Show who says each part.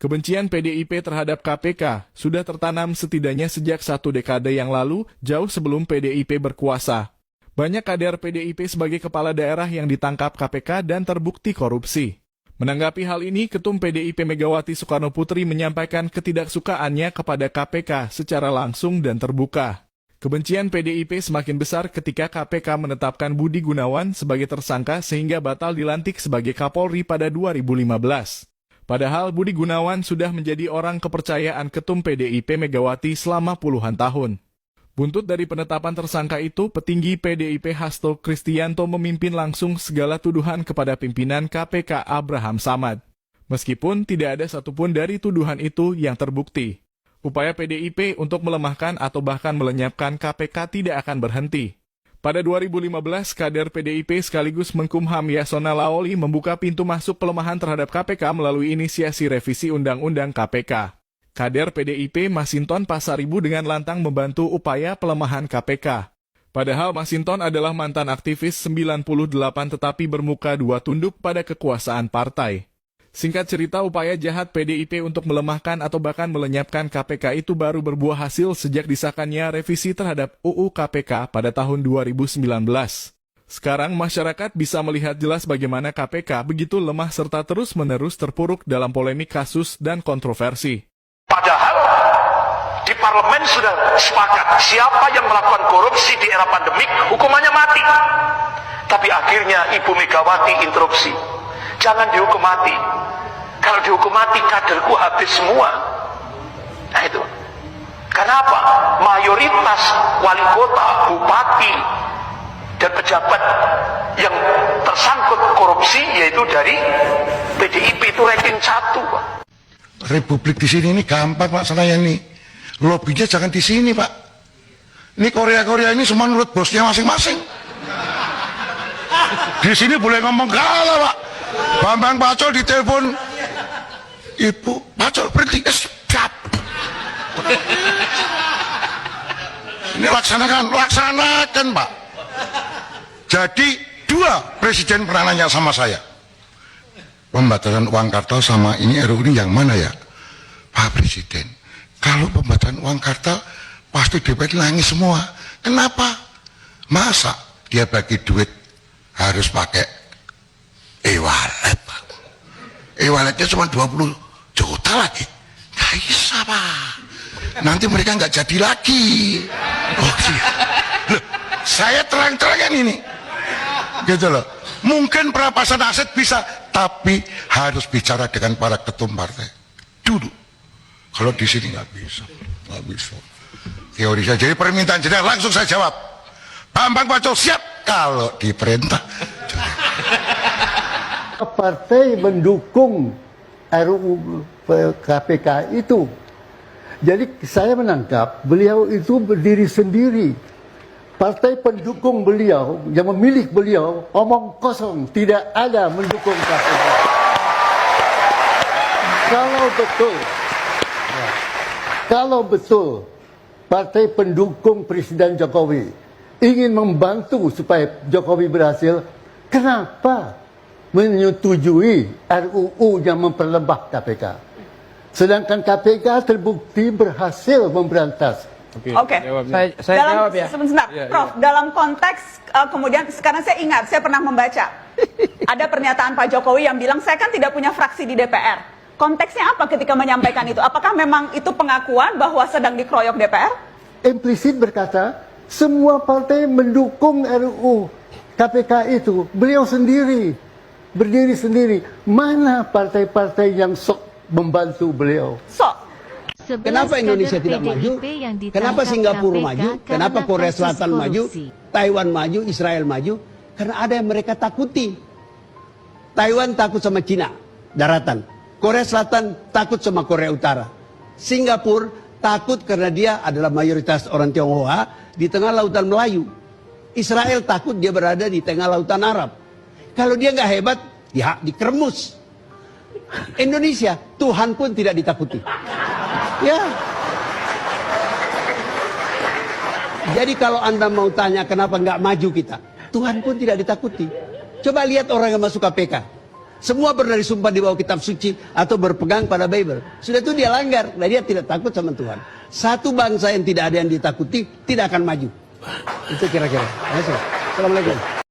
Speaker 1: Kebencian PDIP terhadap KPK sudah tertanam setidaknya sejak 1 dekade yang lalu, jauh sebelum PDIP berkuasa. Banyak kader PDIP sebagai kepala daerah yang ditangkap KPK dan terbukti korupsi. Menanggapi hal ini, Ketum PDIP Megawati Soekarnoputri menyampaikan ketidaksukaannya kepada KPK secara langsung dan terbuka. Kebencian PDIP semakin besar ketika KPK menetapkan Budi Gunawan sebagai tersangka sehingga batal dilantik sebagai Kapolri pada 2015. Padahal Budi Gunawan sudah menjadi orang kepercayaan Ketum PDIP Megawati selama puluhan tahun. Buntut dari penetapan tersangka itu, petinggi PDIP Hasto Kristianto memimpin langsung segala tuduhan kepada pimpinan KPK Abraham Samad. Meskipun tidak ada satupun dari tuduhan itu yang terbukti. Upaya PDIP untuk melemahkan atau bahkan melenyapkan KPK tidak akan berhenti. Pada 2015, kader PDIP sekaligus Menkumham Yasona Laoli membuka pintu masuk pelemahan terhadap KPK melalui inisiasi revisi Undang-Undang KPK. Kader PDIP Masinton Pasaribu dengan lantang membantu upaya pelemahan KPK. Padahal Masinton adalah mantan aktivis 98 tetapi bermuka dua tunduk pada kekuasaan partai. Singkat cerita, upaya jahat PDIP untuk melemahkan atau bahkan melenyapkan KPK itu baru berbuah hasil sejak disahkannya revisi terhadap UU KPK pada tahun 2019. Sekarang masyarakat bisa melihat jelas bagaimana KPK begitu lemah serta terus-menerus terpuruk dalam polemik kasus dan kontroversi.
Speaker 2: Padahal di parlemen sudah sepakat siapa yang melakukan korupsi di era pandemik hukumannya mati. Tapi akhirnya Ibu Megawati interupsi. Jangan dihukum mati. Kalau dihukum mati, kaderku habis semua. Nah itu. Kenapa? Mayoritas wali kota, bupati, dan pejabat yang tersangkut korupsi yaitu dari PDIP itu ranking 1.
Speaker 3: Republik di sini ini gampang Pak Senayan ini. Lobbynya jangan di sini Pak. Ini Korea ini semua menurut bosnya masing-masing. Di sini boleh ngomong kalah Pak. Bambang Pacul ditelepon, Ibu Pacul berhenti, siap. Ini laksanakan Pak. Jadi 2 presiden pernah nanya sama saya, pembatasan uang kartal sama ini RUU ini yang mana ya Pak Presiden? Kalau pembatasan uang kartal pasti DPR nangis semua. Kenapa? Masa dia bagi duit harus pakai e-wallet Pak. E-walletnya cuma 20 juta lagi. Nggak bisa Pak. Nanti mereka nggak jadi lagi. Oh iya. Loh, saya terang-terangan ini. Gitu loh. Mungkin perampasan aset bisa, tapi harus bicara dengan para ketum partai dulu. Kalau di sini nggak bisa, nggak bisa. Teori saya. Jadi permintaan jenderal langsung saya jawab. Bambang Pacul siap kalau diperintah.
Speaker 4: Partai mendukung RUU KPK itu. Jadi saya menangkap beliau itu berdiri sendiri. Partai pendukung beliau yang memilih beliau omong kosong, tidak ada mendukung KPK. Kalau betul partai pendukung Presiden Jokowi ingin membantu supaya Jokowi berhasil, kenapa menyetujui RUU yang memperlemah KPK? Sedangkan KPK terbukti berhasil memberantas.
Speaker 5: Oke.
Speaker 6: Saya jawab ya.
Speaker 5: Sebentar, Prof. Dalam konteks kemudian sekarang saya ingat, saya pernah membaca ada pernyataan Pak Jokowi yang bilang saya kan tidak punya fraksi di DPR. Konteksnya apa ketika menyampaikan itu? Apakah memang itu pengakuan bahwa sedang dikeroyok DPR?
Speaker 4: Implisit berkata semua partai mendukung RUU KPK itu. Beliau sendiri berdiri sendiri. Mana partai-partai yang sok membantu beliau?
Speaker 6: Kenapa Indonesia tidak maju? Kenapa Singapura maju? Kenapa Korea Selatan maju? Taiwan maju, Israel maju? Karena ada yang mereka takuti. Taiwan takut sama Cina, daratan. Korea Selatan takut sama Korea Utara. Singapura takut karena dia adalah mayoritas orang Tionghoa di tengah lautan Melayu. Israel takut dia berada di tengah lautan Arab. Kalau dia nggak hebat, ya dikeremus. Indonesia, Tuhan pun tidak ditakuti. Ya. Jadi kalau Anda mau tanya kenapa nggak maju kita, Tuhan pun tidak ditakuti. Coba lihat orang yang masuk KPK. Semua pernah disumpah di bawah kitab suci atau berpegang pada Bible. Sudah itu dia langgar, dan dia tidak takut sama Tuhan. Satu bangsa yang tidak ada yang ditakuti tidak akan maju. Itu kira-kira. Assalamualaikum.